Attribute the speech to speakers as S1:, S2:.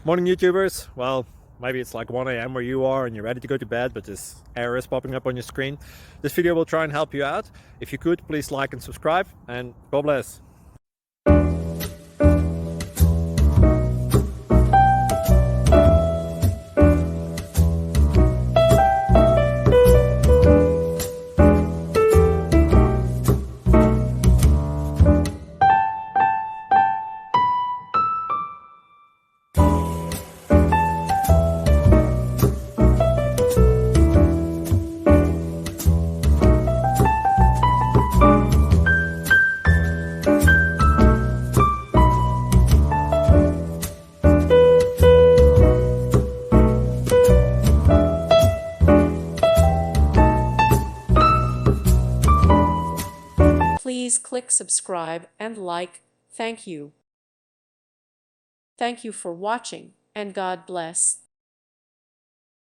S1: Morning YouTubers. Well, maybe it's like 1 a.m. where you are and you're ready to go to bed, but this error is popping up on your screen. This video will try and help you out. If you could, please like and subscribe, and God bless.
S2: Please click subscribe and like. Thank you. Thank you for watching, and God bless.